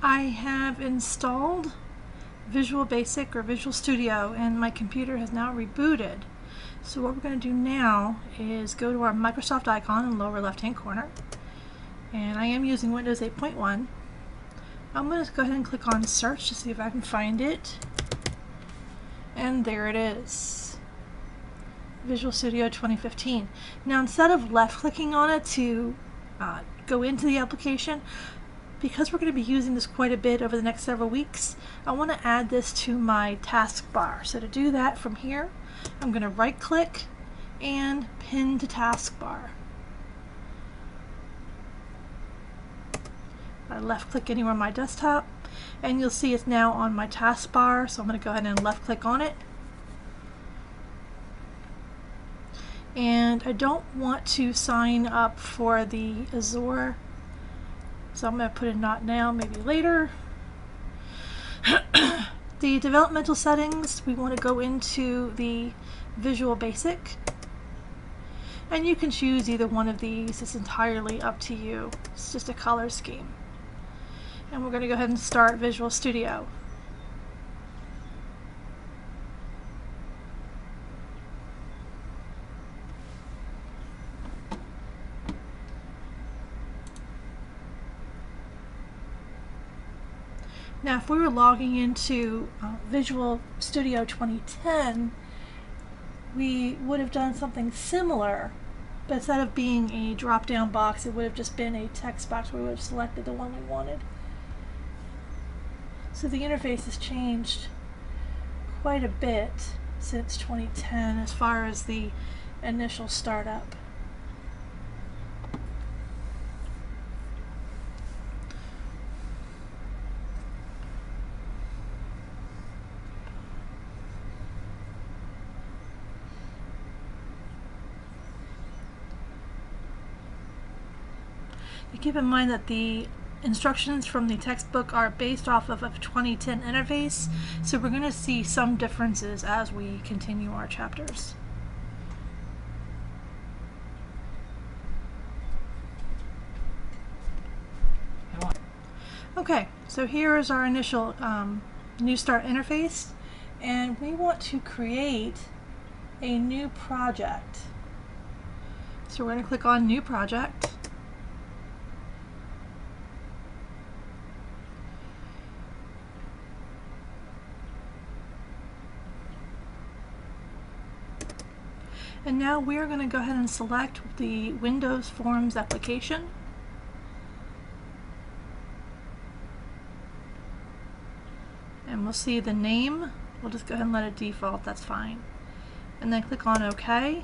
I have installed Visual Basic or Visual Studio and my computer has now rebooted. So what we're going to do now is go to our Microsoft icon in the lower left hand corner, and I am using Windows 8.1. I'm going to go ahead and click on search to see if I can find it, and there it is, Visual Studio 2015. Now instead of left clicking on it to go into the application, because we're going to be using this quite a bit over the next several weeks, I want to add this to my taskbar. So to do that, from here I'm going to right click and pin to taskbar. I left click anywhere on my desktop and you'll see it's now on my taskbar, so I'm going to go ahead and left click on it. And I don't want to sign up for the Azure, so I'm going to put a not now, maybe later. The developmental settings, we want to go into the Visual Basic, and you can choose either one of these. It's entirely up to you. It's just a color scheme. And we're going to go ahead and start Visual Studio. Now if we were logging into Visual Studio 2010, we would have done something similar, but instead of being a drop-down box, it would have just been a text box where we would have selected the one we wanted. So the interface has changed quite a bit since 2010 as far as the initial startup. Keep in mind that the instructions from the textbook are based off of a 2010 interface, so we're going to see some differences as we continue our chapters. Okay, so here is our initial New Start interface, and we want to create a new project. So we're going to click on New Project. And now we are going to go ahead and select the Windows Forms application. And we'll see the name. We'll just go ahead and let it default, that's fine. And then click on OK.